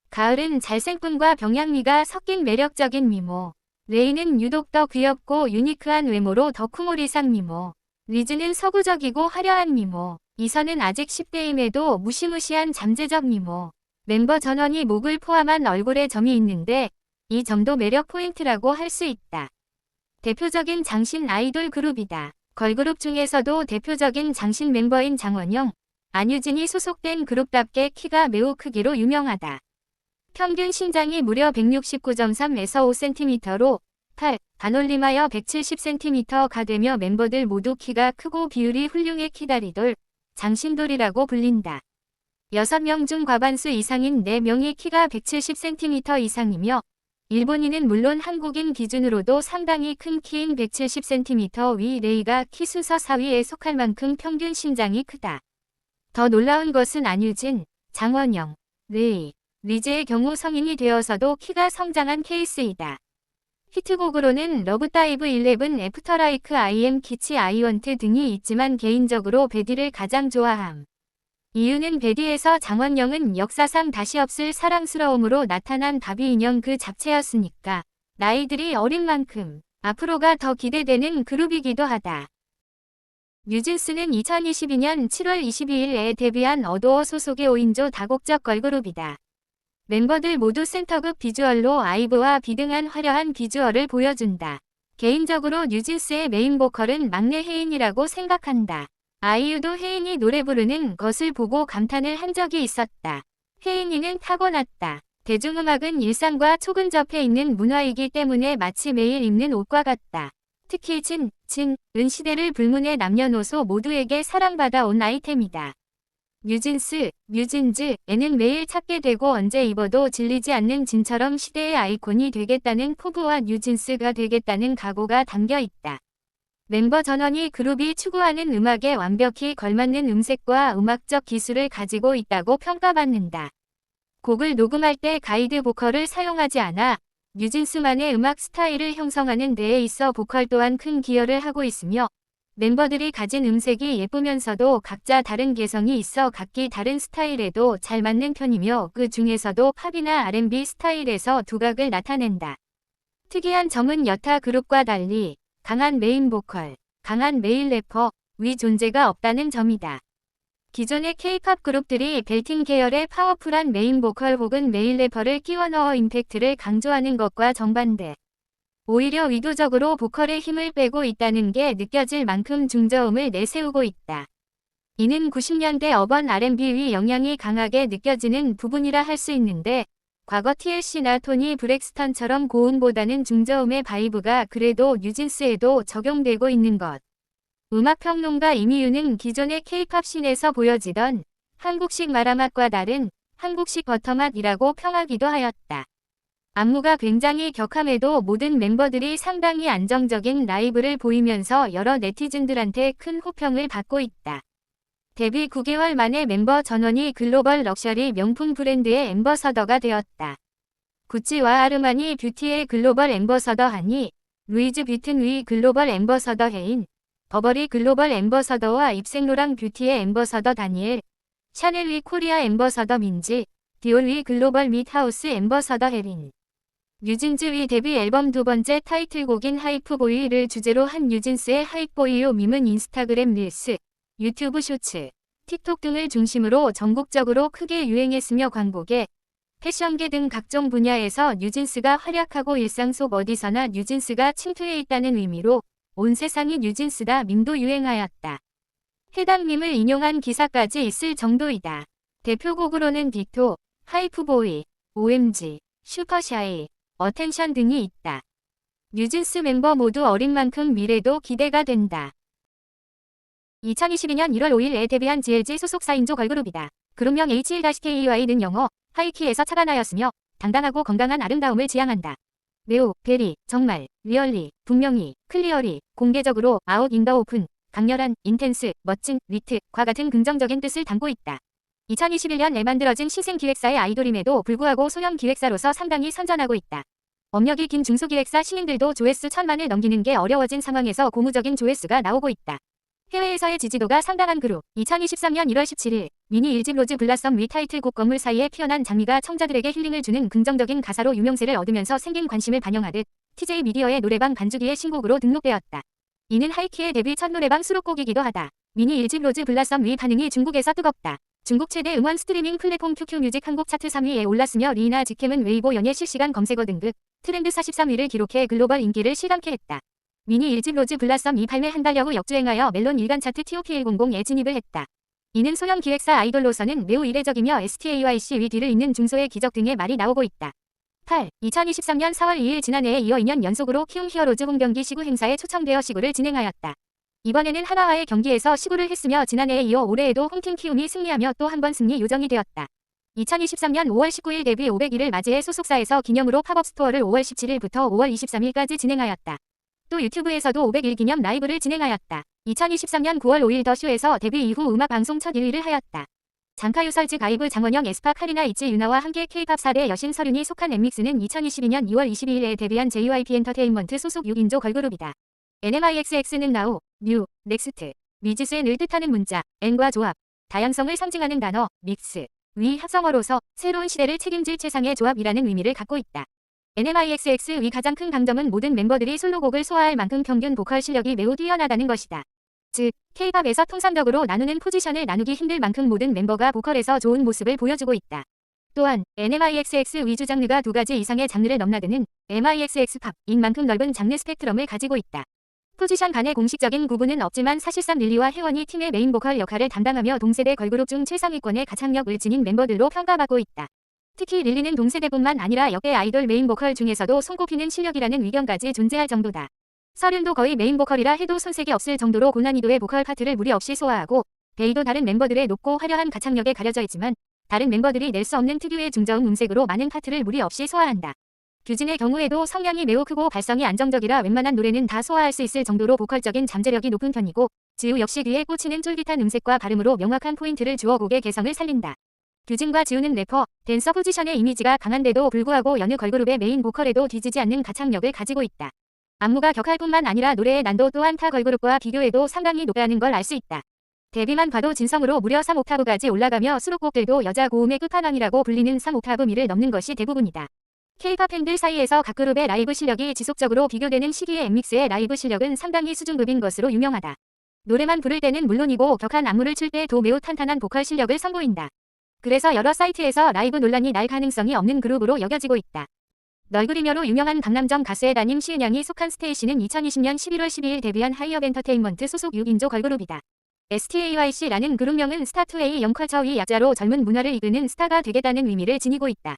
가을은 잘생김과 병양미가 섞인 매력적인 미모. 레이는 유독 더 귀엽고 유니크한 외모로 덕후몰이상 미모. 리즈는 서구적이고 화려한 미모. 이선은 아직 10대임에도 무시무시한 잠재적 미모. 멤버 전원이 목을 포함한 얼굴에 점이 있는데 이 점도 매력 포인트라고 할 수 있다. 대표적인 장신 아이돌 그룹이다. 걸그룹 중에서도 대표적인 장신 멤버인 장원영, 안유진이 소속된 그룹답게 키가 매우 크기로 유명하다. 평균 신장이 무려 169.3에서 5cm로 8, 반올림하여 170cm가 되며 멤버들 모두 키가 크고 비율이 훌륭해 키다리돌, 장신돌이라고 불린다. 6명 중 과반수 이상인 4명이 키가 170cm 이상이며 일본인은 물론 한국인 기준으로도 상당히 큰 키인 170cm 위 레이가 키 순서 4위에 속할 만큼 평균 신장이 크다. 더 놀라운 것은 안유진, 장원영, 레이, 리즈의 경우 성인이 되어서도 키가 성장한 케이스이다. 히트곡으로는 러브다이브 11, 애프터라이크, 아이엠 키치, 아이원트 등이 있지만 개인적으로 베디를 가장 좋아함. 이유는 베디에서 장원영은 역사상 다시 없을 사랑스러움으로 나타난 바비 인형 그 자체였으니까. 나이들이 어린 만큼 앞으로가 더 기대되는 그룹이기도 하다. 뉴진스는 2022년 7월 22일에 데뷔한 어도어 소속의 5인조 다국적 걸그룹이다. 멤버들 모두 센터급 비주얼로 아이브와 비등한 화려한 비주얼을 보여준다. 개인적으로 뉴진스의 메인 보컬은 막내 혜인이라고 생각한다. 아이유도 혜인이 노래 부르는 것을 보고 감탄을 한 적이 있었다. 혜인이는 타고났다. 대중음악은 일상과 초근접해 있는 문화이기 때문에 마치 매일 입는 옷과 같다. 특히 은 시대를 불문의 남녀노소 모두에게 사랑받아 온 아이템이다. 뮤진즈에는 매일 찾게 되고 언제 입어도 질리지 않는 진처럼 시대의 아이콘이 되겠다는 포부와 뉴진스가 되겠다는 각오가 담겨 있다. 멤버 전원이 그룹이 추구하는 음악에 완벽히 걸맞는 음색과 음악적 기술을 가지고 있다고 평가받는다. 곡을 녹음할 때 가이드 보컬을 사용하지 않아 뉴진스만의 음악 스타일을 형성하는 데에 있어 보컬 또한 큰 기여를 하고 있으며 멤버들이 가진 음색이 예쁘면서도 각자 다른 개성이 있어 각기 다른 스타일에도 잘 맞는 편이며 그 중에서도 팝이나 R&B 스타일에서 두각을 나타낸다. 특이한 점은 여타 그룹과 달리 강한 메인 보컬, 강한 메일 래퍼의 존재가 없다는 점이다. 기존의 K-팝 그룹들이 벨팅 계열의 파워풀한 메인 보컬 혹은 메일 래퍼를 끼워 넣어 임팩트를 강조하는 것과 정반대. 오히려 의도적으로 보컬의 힘을 빼고 있다는 게 느껴질 만큼 중저음을 내세우고 있다. 이는 90년대 어반 R&B의 영향이 강하게 느껴지는 부분이라 할 수 있는데 과거 TLC나 토니 브렉스턴처럼 고음보다는 중저음의 바이브가 그래도 뉴진스에도 적용되고 있는 것. 음악평론가 이미유는 기존의 K-팝 씬에서 보여지던 한국식 마라맛과 다른 한국식 버터맛이라고 평하기도 하였다. 안무가 굉장히 격함에도 모든 멤버들이 상당히 안정적인 라이브를 보이면서 여러 네티즌들한테 큰 호평을 받고 있다. 데뷔 9개월 만에 멤버 전원이 글로벌 럭셔리 명품 브랜드의 앰버서더가 되었다. 구찌와 아르마니 뷰티의 글로벌 앰버서더하니 루이즈 뷰튼의 글로벌 앰버서더 혜인, 버버리 글로벌 앰버서더와 입생로랑 뷰티의 앰버서더 다니엘, 샤넬의 코리아 앰버서더 민지, 디올의 글로벌 밋하우스 앰버서더 혜린. 뉴진스의 데뷔 앨범 두 번째 타이틀곡인 하이프보이를 주제로 한 뉴진스의 하이보이요 밈은 인스타그램 릴스, 유튜브 쇼츠, 틱톡 등을 중심으로 전국적으로 크게 유행했으며 광고계, 패션계 등 각종 분야에서 뉴진스가 활약하고 일상 속 어디서나 뉴진스가 침투해 있다는 의미로 온 세상이 뉴진스다 밈도 유행하였다. 해당 밈을 인용한 기사까지 있을 정도이다. 대표곡으로는 딕토, 하이프보이, OMG, 슈퍼샤이, 어텐션 등이 있다. 뉴진스 멤버 모두 어린 만큼 미래도 기대가 된다. 2022년 1월 5일에 데뷔한 GLG 소속 4인조 걸그룹이다. 그룹명 H1-Key는 영어, 하이키에서 착안하였으며 당당하고 건강한 아름다움을 지향한다. 매우, 베리, 정말, 리얼리, 분명히, 클리어리, 공개적으로, 아웃 인 더 오픈, 강렬한, 인텐스, 멋진, 위트과 같은 긍정적인 뜻을 담고 있다. 2021년에 만들어진 신생기획사의 아이돌임에도 불구하고 소형 기획사로서 상당히 선전하고 있다. 업력이 긴 중소기획사 신인들도 조회수 1000만을 넘기는 게 어려워진 상황에서 고무적인 조회수가 나오고 있다. 해외에서의 지지도가 상당한 그룹. 2023년 1월 17일 미니 1집 로즈 블라썸 위 타이틀곡 건물 사이에 피어난 장미가 청자들에게 힐링을 주는 긍정적인 가사로 유명세를 얻으면서 생긴 관심을 반영하듯 TJ 미디어의 노래방 반주기의 신곡으로 등록되었다. 이는 하이키의 데뷔 첫 노래방 수록곡이기도 하다. 미니 1집 로즈 블라썸 위 반응이 중국에서 뜨겁다. 중국 최대 음원 스트리밍 플랫폼 QQ뮤직 한국 차트 3위에 올랐으며 리나 직캠은 웨이보 연예 실시간 검색어 등급 트렌드 43위를 기록해 글로벌 인기를 실감케 했다. 미니 1집 로즈 블라썸 2 발매 한 달여 후 역주행하여 멜론 일간 차트 TOP100에 진입을 했다. 이는 소형 기획사 아이돌로서는 매우 이례적이며 STAYC 위 뒤를 잇는 중소의 기적 등의 말이 나오고 있다. 8. 2023년 4월 2일 지난해에 이어 2년 연속으로 키움 히어로즈 홈경기 시구 행사에 초청되어 시구를 진행하였다. 이번에는 하나와의 경기에서 시구를 했으며 지난해에 이어 올해에도 홈팀 키움이 승리하며 또 한 번 승리 요정이 되었다. 2023년 5월 19일 데뷔 500일을 맞이해 소속사에서 기념으로 팝업 스토어를 5월 17일부터 5월 23일까지 진행하였다. 또 유튜브에서도 500일 기념 라이브를 진행하였다. 2023년 9월 5일 더 쇼에서 데뷔 이후 음악 방송 첫 1위를 하였다. 장카유설 즉 아이브 장원영 에스파 카리나 이치 유나와 함께 K-팝 4대 여신 서륜이 속한 엠믹스는 2022년 2월 22일에 데뷔한 JYP 엔터테인먼트 소속 6인조 걸그룹이다. NMIXX는 나우, 뮤, 넥스트, 미지수엔을 뜻하는 문자, N과 조합, 다양성을 상징하는 단어, 믹스, 위 합성어로서 새로운 시대를 책임질 최상의 조합이라는 의미를 갖고 있다. NMIXX의 가장 큰 강점은 모든 멤버들이 솔로곡을 소화할 만큼 평균 보컬 실력이 매우 뛰어나다는 것이다. 즉, K-팝에서 통상적으로 나누는 포지션을 나누기 힘들 만큼 모든 멤버가 보컬에서 좋은 모습을 보여주고 있다. 또한 NMIXX 위주 장르가 2가지 이상의 장르를 넘나드는 MIXX 팝인 만큼 넓은 장르 스펙트럼을 가지고 있다. 포지션 간의 공식적인 구분은 없지만 사실상 릴리와 혜원이 팀의 메인 보컬 역할을 담당하며 동세대 걸그룹 중 최상위권의 가창력을 지닌 멤버들로 평가받고 있다. 특히 릴리는 동세대뿐만 아니라 역대 아이돌 메인 보컬 중에서도 손꼽히는 실력이라는 의견까지 존재할 정도다. 서륜도 거의 메인 보컬이라 해도 손색이 없을 정도로 고난이도의 보컬 파트를 무리 없이 소화하고 베이도 다른 멤버들의 높고 화려한 가창력에 가려져 있지만 다른 멤버들이 낼 수 없는 특유의 중저음 음색으로 많은 파트를 무리 없이 소화한다. 규진의 경우에도 성량이 매우 크고 발성이 안정적이라 웬만한 노래는 다 소화할 수 있을 정도로 보컬적인 잠재력이 높은 편이고 지우 역시 귀에 꽂히는 쫄깃한 음색과 발음으로 명확한 포인트를 주어 곡의 개성을 살린다. 규진과 지우는 래퍼, 댄서 포지션의 이미지가 강한데도 불구하고 여느 걸그룹의 메인 보컬에도 뒤지지 않는 가창력을 가지고 있다. 안무가 격할 뿐만 아니라 노래의 난도 또한 타 걸그룹과 비교해도 상당히 높다는 걸 알 수 있다. 데뷔만 봐도 진성으로 무려 3옥타브까지 올라가며 수록곡들도 여자 고음의 끝판왕이라고 불리는 3옥타브 미를 넘는 것이 대부분이다. K-팝 팬들 사이에서 각 그룹의 라이브 실력이 지속적으로 비교되는 시기에 엠믹스의 라이브 실력은 상당히 수준급인 것으로 유명하다. 노래만 부를 때는 물론이고 격한 안무를 출 때도 매우 탄탄한 보컬 실력을 선보인다. 그래서 여러 사이트에서 라이브 논란이 날 가능성이 없는 그룹으로 여겨지고 있다. 널그리녀로 유명한 강남점 가수의 따님 시은양이 속한 스테이시는 2020년 11월 12일 데뷔한 하이업 엔터테인먼트 소속 6인조 걸그룹이다. STAYC라는 그룹명은 스타2A 영컬처의 약자로 젊은 문화를 이끄는 스타가 되겠다는 의미를 지니고 있다.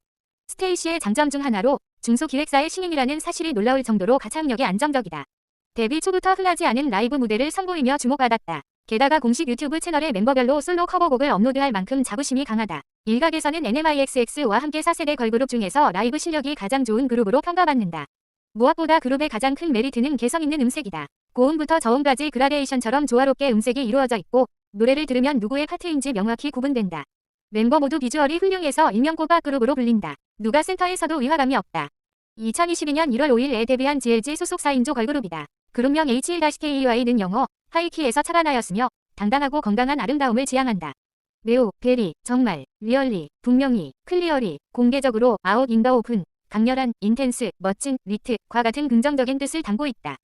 스테이시의 장점 중 하나로 중소기획사의 신인이라는 사실이 놀라울 정도로 가창력이 안정적이다. 데뷔 초부터 흔하지 않은 라이브 무대를 선보이며 주목받았다. 게다가 공식 유튜브 채널에 멤버별로 솔로 커버곡을 업로드할 만큼 자부심이 강하다. 일각에서는 NMIXX와 함께 4세대 걸그룹 중에서 라이브 실력이 가장 좋은 그룹으로 평가받는다. 무엇보다 그룹의 가장 큰 메리트는 개성 있는 음색이다. 고음부터 저음까지 그라데이션처럼 조화롭게 음색이 이루어져 있고 노래를 들으면 누구의 파트인지 명확히 구분된다. 멤버 모두 비주얼이 훌륭해서 일명 꼬박 그룹으로 불린다. 누가 센터에서도 위화감이 없다. 2022년 1월 5일에 데뷔한 GLG 소속 4인조 걸그룹이다. 그룹명 H1-KEY는 영어 하이키에서 착안하였으며 당당하고 건강한 아름다움을 지향한다. 매우, 베리, 정말, 리얼리, 분명히, 클리어리, 공개적으로, 아웃 인 더 오픈, 강렬한, 인텐스, 멋진, 리트과 같은 긍정적인 뜻을 담고 있다.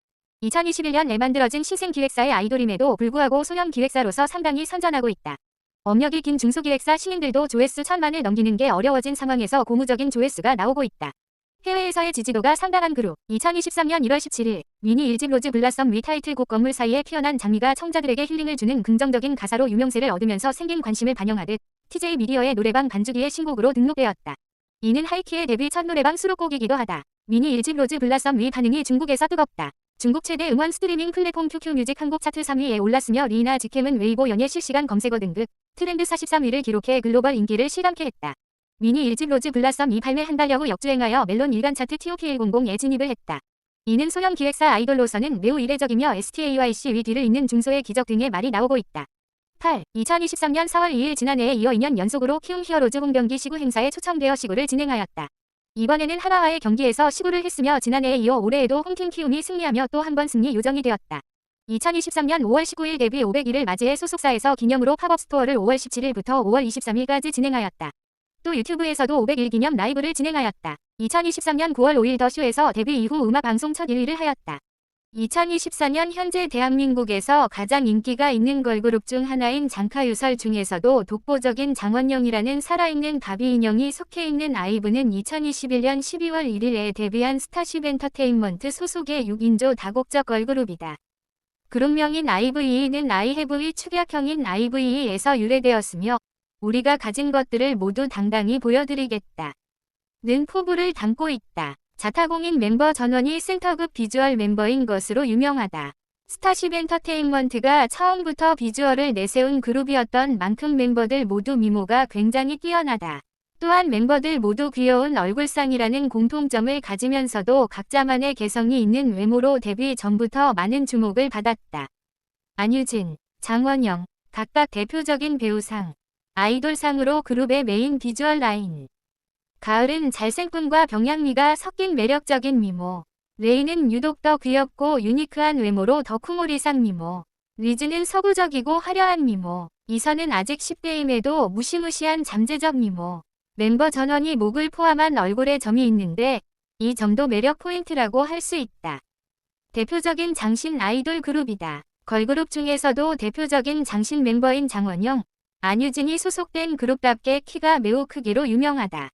2021년에 만들어진 신생기획사의 아이돌임에도 불구하고 소형 기획사로서 상당히 선전하고 있다. 업력이 긴 중소기획사 신인들도 조회수 1000만을 넘기는 게 어려워진 상황에서 고무적인 조회수가 나오고 있다. 해외에서의 지지도가 상당한 그룹. 2023년 1월 17일 미니 1집 로즈 블라썸 위 타이틀곡 건물 사이에 피어난 장미가 청자들에게 힐링을 주는 긍정적인 가사로 유명세를 얻으면서 생긴 관심을 반영하듯 TJ 미디어의 노래방 반주기의 신곡으로 등록되었다. 이는 하이키의 데뷔 첫 노래방 수록곡이기도 하다. 미니 1집 로즈 블라썸 위 반응이 중국에서 뜨겁다. 중국 최대 음원 스트리밍 플랫폼 QQ뮤직 한국 차트 3위에 올랐으며 리나 직캠은 웨이보 연예 실시간 검색어 등급 트렌드 43위를 기록해 글로벌 인기를 실감케 했다. 미니 1집 로즈 블라썸 이 발매 한 달여 후 역주행하여 멜론 일간 차트 TOP100에 진입을 했다. 이는 소형 기획사 아이돌로서는 매우 이례적이며 STAYC 위 뒤를 잇는 중소의 기적 등의 말이 나오고 있다. 8. 2023년 4월 2일 지난해에 이어 2년 연속으로 키움 히어로즈 홈경기 시구 행사에 초청되어 시구를 진행하였다. 이번에는 하나와의 경기에서 시구를 했으며 지난해에 이어 올해에도 홈팀 키움이 승리하며 또 한 번 승리 요정이 되었다. 2023년 5월 19일 데뷔 500일을 맞이해 소속사에서 기념으로 팝업 스토어를 5월 17일부터 5월 23일까지 진행하였다. 또 유튜브에서도 500일 기념 라이브를 진행하였다. 2023년 9월 5일 더 쇼에서 데뷔 이후 음악 방송 첫 1위를 하였다. 2024년 현재 대한민국에서 가장 인기가 있는 걸그룹 중 하나인 장카유설 중에서도 독보적인 장원영이라는 살아있는 바비 인형이 속해 있는 아이브는 2021년 12월 1일에 데뷔한 스타쉽 엔터테인먼트 소속의 6인조 다국적 걸그룹이다. 그룹명인 IVE는 아이해브의 축약형인 IVE에서 유래되었으며 우리가 가진 것들을 모두 당당히 보여드리겠다 는 포부를 담고 있다. 자타공인 멤버 전원이 센터급 비주얼 멤버인 것으로 유명하다. 스타쉽 엔터테인먼트가 처음부터 비주얼을 내세운 그룹이었던 만큼 멤버들 모두 미모가 굉장히 뛰어나다. 또한 멤버들 모두 귀여운 얼굴상이라는 공통점을 가지면서도 각자만의 개성이 있는 외모로 데뷔 전부터 많은 주목을 받았다. 안유진, 장원영, 각각 대표적인 배우상. 아이돌상으로 그룹의 메인 비주얼 라인. 가을은 잘생김과 병양미가 섞인 매력적인 미모. 레이는 유독 더 귀엽고 유니크한 외모로 덕후몰이상 미모. 리즈는 서구적이고 화려한 미모. 이선은 아직 10대임에도 무시무시한 잠재적 미모. 멤버 전원이 목을 포함한 얼굴에 점이 있는데 이 점도 매력 포인트라고 할 수 있다. 대표적인 장신 아이돌 그룹이다. 걸그룹 중에서도 대표적인 장신 멤버인 장원영, 안유진이 소속된 그룹답게 키가 매우 크기로 유명하다.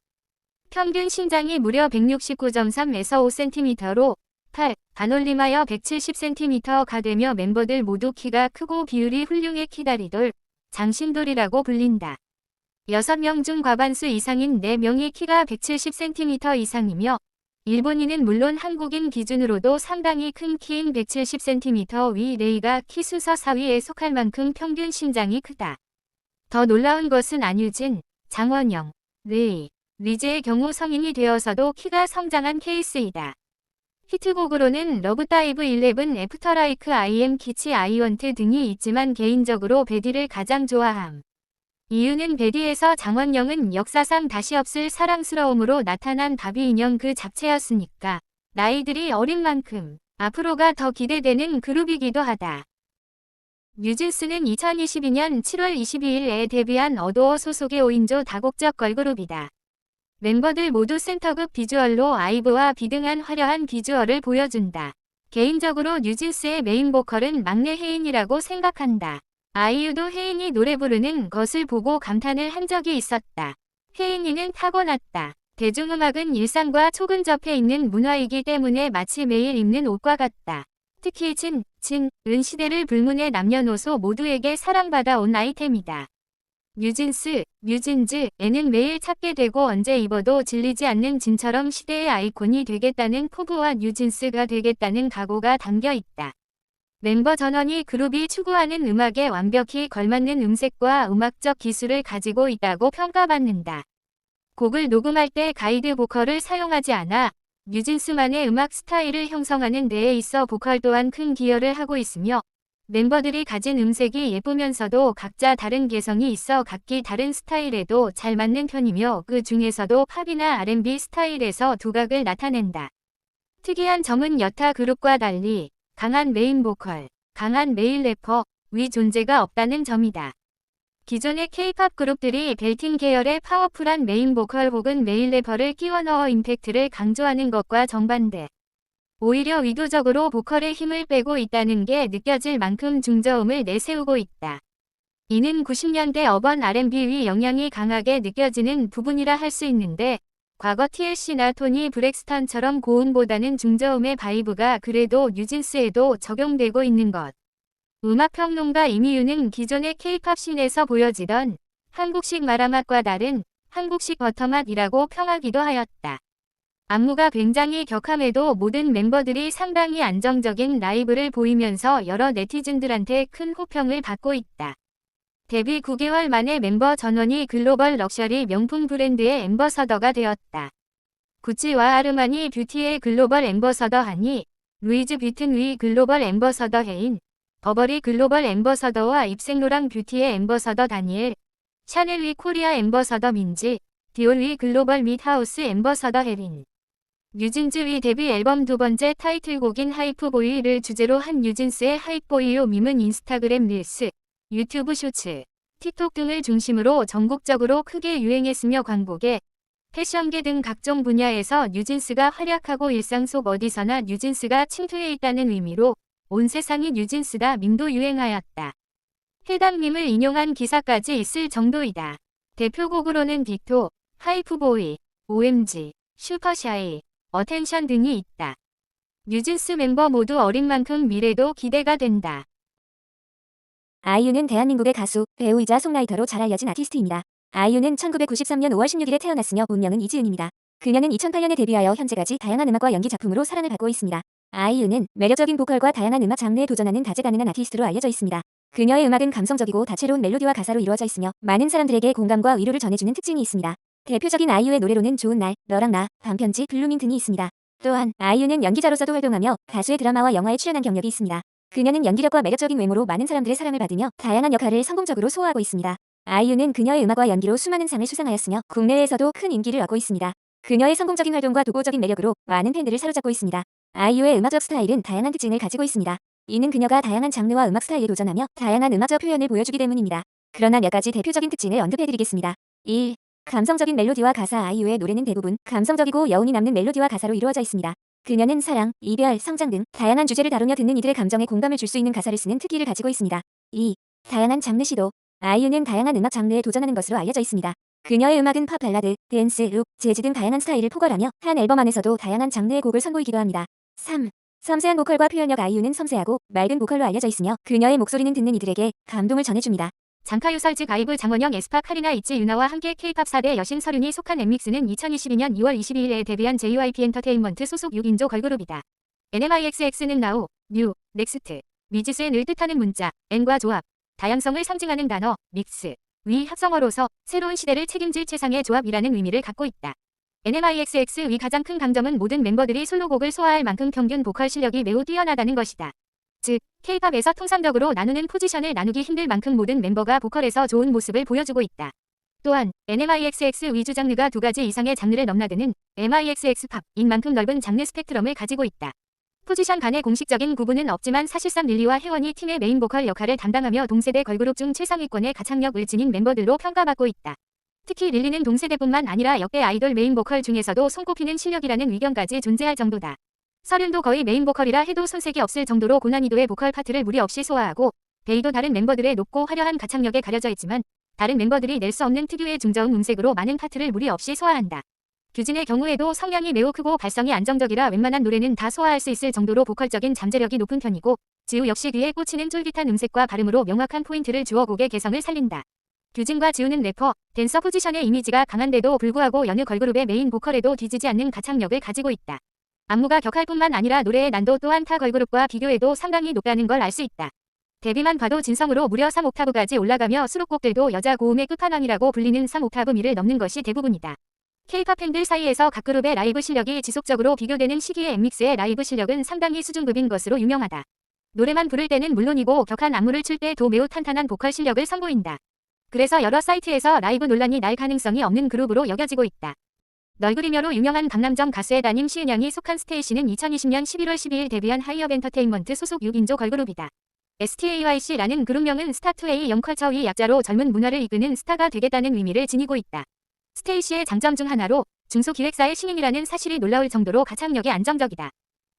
평균 신장이 무려 169.3에서 5cm로 8, 반올림하여 170cm가 되며 멤버들 모두 키가 크고 비율이 훌륭해 키다리돌, 장신돌이라고 불린다. 6명 중 과반수 이상인 4명이 키가 170cm 이상이며 일본인은 물론 한국인 기준으로도 상당히 큰 키인 170cm 위 레이가 키 순서 4위에 속할 만큼 평균 신장이 크다. 더 놀라운 것은 안유진, 장원영, 레이, 리즈의 경우 성인이 되어서도 키가 성장한 케이스이다. 히트곡으로는 러브다이브 11, 애프터라이크, 아이엠 키치, 아이원트 등이 있지만 개인적으로 베디를 가장 좋아함. 이유는 베디에서 장원영은 역사상 다시 없을 사랑스러움으로 나타난 바비 인형 그 자체였으니까. 나이들이 어린 만큼 앞으로가 더 기대되는 그룹이기도 하다. 뉴진스는 2022년 7월 22일에 데뷔한 어도어 소속의 5인조 다국적 걸그룹이다. 멤버들 모두 센터급 비주얼로 아이브와 비등한 화려한 비주얼을 보여준다. 개인적으로 뉴진스의 메인 보컬은 막내 혜인이라고 생각한다. 아이유도 혜인이 노래 부르는 것을 보고 감탄을 한 적이 있었다. 혜인이는 타고났다. 대중음악은 일상과 초근접해 있는 문화이기 때문에 마치 매일 입는 옷과 같다. 특히 은 시대를 불문의 남녀노소 모두에게 사랑받아 온 아이템이다. 뉴진스, 뉴진즈에는 매일 찾게 되고 언제 입어도 질리지 않는 진처럼 시대의 아이콘이 되겠다는 포부와 뉴진스가 되겠다는 각오가 담겨 있다. 멤버 전원이 그룹이 추구하는 음악에 완벽히 걸맞는 음색과 음악적 기술을 가지고 있다고 평가받는다. 곡을 녹음할 때 가이드 보컬을 사용하지 않아 뉴진스만의 음악 스타일을 형성하는 데에 있어 보컬 또한 큰 기여를 하고 있으며 멤버들이 가진 음색이 예쁘면서도 각자 다른 개성이 있어 각기 다른 스타일에도 잘 맞는 편이며 그 중에서도 팝이나 R&B 스타일에서 두각을 나타낸다. 특이한 점은 여타 그룹과 달리 강한 메인 보컬, 강한 메일 래퍼 위 존재가 없다는 점이다. 기존의 K-팝 그룹들이 벨팅 계열의 파워풀한 메인 보컬 혹은 메일 래퍼를 끼워 넣어 임팩트를 강조하는 것과 정반대. 오히려 의도적으로 보컬의 힘을 빼고 있다는 게 느껴질 만큼 중저음을 내세우고 있다. 이는 90년대 어반 R&B의 영향이 강하게 느껴지는 부분이라 할 수 있는데 과거 TLC나 토니 브렉스턴처럼 고음보다는 중저음의 바이브가 그래도 뉴진스에도 적용되고 있는 것. 음악평론가 이미유는 기존의 K-팝 씬에서 보여지던 한국식 마라맛과 다른 한국식 버터맛이라고 평하기도 하였다. 안무가 굉장히 격함에도 모든 멤버들이 상당히 안정적인 라이브를 보이면서 여러 네티즌들한테 큰 호평을 받고 있다. 데뷔 9개월 만에 멤버 전원이 글로벌 럭셔리 명품 브랜드의 앰버서더가 되었다. 구찌와 아르마니 뷰티의 글로벌 앰버서더하니 루이즈 뷰튼의 글로벌 앰버서더 혜인, 버버리 글로벌 앰버서더와 입생로랑 뷰티의 앰버서더 다니엘, 샤넬의 코리아 앰버서더 민지, 디올의 글로벌 밋하우스 앰버서더 혜린. 뉴진스의 데뷔 앨범 두 번째 타이틀곡인 하이프보이를 주제로 한 뉴진스의 하이보이요 밈은 인스타그램 릴스, 유튜브 쇼츠, 틱톡 등을 중심으로 전국적으로 크게 유행했으며 광고계, 패션계 등 각종 분야에서 뉴진스가 활약하고 일상 속 어디서나 뉴진스가 침투해 있다는 의미로 온 세상이 뉴진스다 밈도 유행하였다. 해당 밈을 인용한 기사까지 있을 정도이다. 대표곡으로는 빅토, 하이프보이, OMG, 슈퍼샤이, 어텐션 등이 있다. 뉴진스 멤버 모두 어린 만큼 미래도 기대가 된다. 아이유는 대한민국의 가수, 배우이자 송라이터로 잘 알려진 아티스트입니다. 아이유는 1993년 5월 16일에 태어났으며 본명은 이지은입니다. 그녀는 2008년에 데뷔하여 현재까지 다양한 음악과 연기 작품으로 사랑을 받고 있습니다. 아이유는 매력적인 보컬과 다양한 음악 장르에 도전하는 다재다능한 아티스트로 알려져 있습니다. 그녀의 음악은 감성적이고 다채로운 멜로디와 가사로 이루어져 있으며 많은 사람들에게 공감과 위로를 전해주는 특징이 있습니다. 대표적인 아이유의 노래로는 좋은 날, 너랑 나, 밤편지, 블루밍 등이 있습니다. 또한 아이유는 연기자로서도 활동하며 가수의 드라마와 영화에 출연한 경력이 있습니다. 그녀는 연기력과 매력적인 외모로 많은 사람들의 사랑을 받으며 다양한 역할을 성공적으로 소화하고 있습니다. 아이유는 그녀의 음악과 연기로 수많은 상을 수상하였으며 국내에서도 큰 인기를 얻고 있습니다. 그녀의 성공적인 활동과 독보적인 매력으로 많은 팬들을 사로잡고 있습니다. 아이유의 음악적 스타일은 다양한 특징을 가지고 있습니다. 이는 그녀가 다양한 장르와 음악 스타일에 도전하며 다양한 음악적 표현을 보여주기 때문입니다. 그러나 몇 가지 대표적인 특징을 언급해드리겠습니다. 1. 감성적인 멜로디와 가사. 아이유의 노래는 대부분 감성적이고 여운이 남는 멜로디와 가사로 이루어져 있습니다. 그녀는 사랑, 이별, 성장 등 다양한 주제를 다루며 듣는 이들의 감정에 공감을 줄 수 있는 가사를 쓰는 특기를 가지고 있습니다. 2. 다양한 장르 시도. 아이유는 다양한 음악 장르에 도전하는 것으로 알려져 있습니다. 그녀의 음악은 팝 발라드, 댄스, 록, 재즈 등 다양한 스타일을 포괄하며 한 앨범 안에서도 다양한 장르의 곡을 선보이기도 합니다. 3. 섬세한 보컬과 표현력. 아이유는 섬세하고 맑은 보컬로 알려져 있으며 그녀의 목소리는 듣는 이들에게 감동을 전해줍니다. 장카유설 즉 아이브 장원영 에스파 카리나 이치 유나와 함께 K-팝 4대 여신 설윤이 속한 엠믹스는 2022년 2월 22일에 데뷔한 JYP 엔터테인먼트 소속 6인조 걸그룹이다. NMIXX는 나우, 뉴, 넥스트, 미지스의 뜻하는 문자, N과 조합, 다양성을 상징하는 단어, 믹스, 위 합성어로서 새로운 시대를 책임질 최상의 조합이라는 의미를 갖고 있다. NMIXX 위 가장 큰 강점은 모든 멤버들이 솔로곡을 소화할 만큼 평균 보컬 실력이 매우 뛰어나다는 것이다. 즉, K-팝에서 통상적으로 나누는 포지션을 나누기 힘들 만큼 모든 멤버가 보컬에서 좋은 모습을 보여주고 있다. 또한 NMIXX 위주 장르가 2가지 이상의 장르를 넘나드는 MIXX 팝인 만큼 넓은 장르 스펙트럼을 가지고 있다. 포지션 간의 공식적인 구분은 없지만 사실상 릴리와 혜원이 팀의 메인 보컬 역할을 담당하며 동세대 걸그룹 중 최상위권의 가창력을 지닌 멤버들로 평가받고 있다. 특히 릴리는 동세대뿐만 아니라 역대 아이돌 메인 보컬 중에서도 손꼽히는 실력이라는 의견까지 존재할 정도다. 설윤도 거의 메인 보컬이라 해도 손색이 없을 정도로 고난이도의 보컬 파트를 무리 없이 소화하고 베이도 다른 멤버들의 높고 화려한 가창력에 가려져 있지만 다른 멤버들이 낼 수 없는 특유의 중저음 음색으로 많은 파트를 무리 없이 소화한다. 규진의 경우에도 성량이 매우 크고 발성이 안정적이라 웬만한 노래는 다 소화할 수 있을 정도로 보컬적인 잠재력이 높은 편이고 지우 역시 귀에 꽂히는 쫄깃한 음색과 발음으로 명확한 포인트를 주어 곡의 개성을 살린다. 규진과 지우는 래퍼, 댄서 포지션의 이미지가 강한데도 불구하고 여느 걸그룹의 메인 보컬에도 뒤지지 않는 가창력을 가지고 있다. 안무가 격할 뿐만 아니라 노래의 난도 또한 타 걸그룹과 비교해도 상당히 높다는 걸 알 수 있다. 데뷔만 봐도 진성으로 무려 3옥타브까지 올라가며 수록곡들도 여자 고음의 끝판왕이라고 불리는 3옥타브 미를 넘는 것이 대부분이다. K-팝 팬들 사이에서 각 그룹의 라이브 실력이 지속적으로 비교되는 시기에 엠믹스의 라이브 실력은 상당히 수준급인 것으로 유명하다. 노래만 부를 때는 물론이고 격한 안무를 출 때도 매우 탄탄한 보컬 실력을 선보인다. 그래서 여러 사이트에서 라이브 논란이 날 가능성이 없는 그룹으로 여겨지고 있다. 널그리며로 유명한 강남정 가수의 따님 시은양이 속한 스테이시는 2020년 11월 12일 데뷔한 하이업 엔터테인먼트 소속 6인조 걸그룹이다. STAYC라는 그룹명은 스타2A 영컬처의 약자로 젊은 문화를 이끄는 스타가 되겠다는 의미를 지니고 있다. 스테이시의 장점 중 하나로 중소기획사의 신인이라는 사실이 놀라울 정도로 가창력이 안정적이다.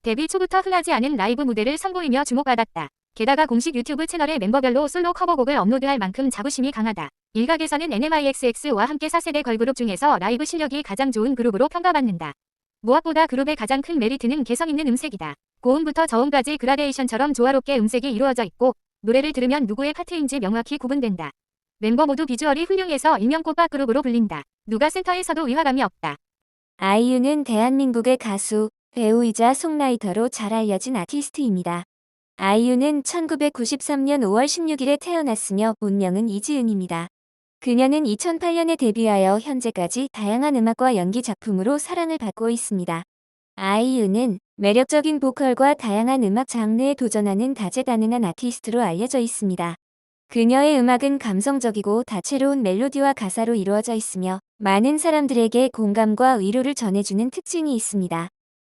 데뷔 초부터 흔하지 않은 라이브 무대를 선보이며 주목받았다. 게다가 공식 유튜브 채널에 멤버별로 솔로 커버곡을 업로드할 만큼 자부심이 강하다. 일각에서는 NMIXX와 함께 4세대 걸그룹 중에서 라이브 실력이 가장 좋은 그룹으로 평가받는다. 무엇보다 그룹의 가장 큰 메리트는 개성 있는 음색이다. 고음부터 저음까지 그라데이션처럼 조화롭게 음색이 이루어져 있고 노래를 들으면 누구의 파트인지 명확히 구분된다. 멤버 모두 비주얼이 훌륭해서 일명 꽃밭 그룹으로 불린다. 누가 센터에서도 위화감이 없다. 아이유는 대한민국의 가수, 배우이자 송라이터로 잘 알려진 아티스트입니다. 아이유는 1993년 5월 16일에 태어났으며 본명은 이지은입니다. 그녀는 2008년에 데뷔하여 현재까지 다양한 음악과 연기 작품으로 사랑을 받고 있습니다. 아이유는 매력적인 보컬과 다양한 음악 장르에 도전하는 다재다능한 아티스트로 알려져 있습니다. 그녀의 음악은 감성적이고 다채로운 멜로디와 가사로 이루어져 있으며 많은 사람들에게 공감과 위로를 전해주는 특징이 있습니다.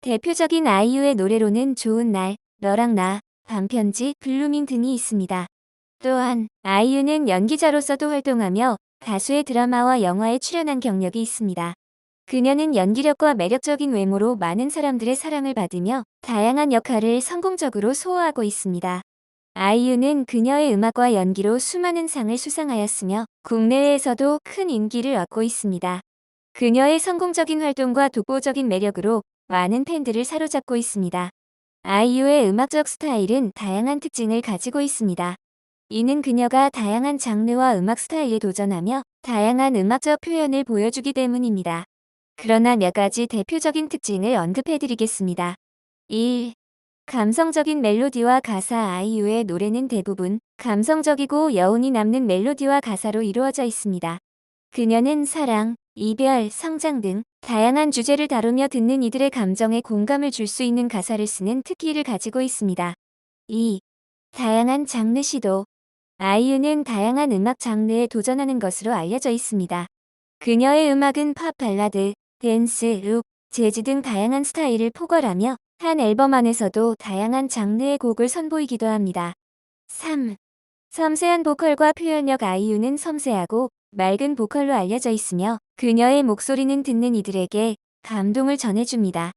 대표적인 아이유의 노래로는 좋은 날, 너랑 나, 밤편지, 블루밍 등이 있습니다. 또한 아이유는 연기자로서도 활동하며 다수의 드라마와 영화에 출연한 경력이 있습니다. 그녀는 연기력과 매력적인 외모로 많은 사람들의 사랑을 받으며 다양한 역할을 성공적으로 소화하고 있습니다. 아이유는 그녀의 음악과 연기로 수많은 상을 수상하였으며 국내외에서도 큰 인기를 얻고 있습니다. 그녀의 성공적인 활동과 독보적인 매력으로 많은 팬들을 사로잡고 있습니다. 아이유의 음악적 스타일은 다양한 특징을 가지고 있습니다. 이는 그녀가 다양한 장르와 음악 스타일에 도전하며 다양한 음악적 표현을 보여주기 때문입니다. 그러나 몇 가지 대표적인 특징을 언급해드리겠습니다. 1. 감성적인 멜로디와 가사. 아이유의 노래는 대부분 감성적이고 여운이 남는 멜로디와 가사로 이루어져 있습니다. 그녀는 사랑, 이별, 성장 등 다양한 주제를 다루며 듣는 이들의 감정에 공감을 줄 수 있는 가사를 쓰는 특기를 가지고 있습니다. 2. 다양한 장르 시도. 아이유는 다양한 음악 장르에 도전하는 것으로 알려져 있습니다. 그녀의 음악은 팝 발라드, 댄스, 록, 재즈 등 다양한 스타일을 포괄하며 한 앨범 안에서도 다양한 장르의 곡을 선보이기도 합니다. 3. 섬세한 보컬과 표현력. 아이유는 섬세하고 맑은 보컬로 알려져 있으며 그녀의 목소리는 듣는 이들에게 감동을 전해줍니다.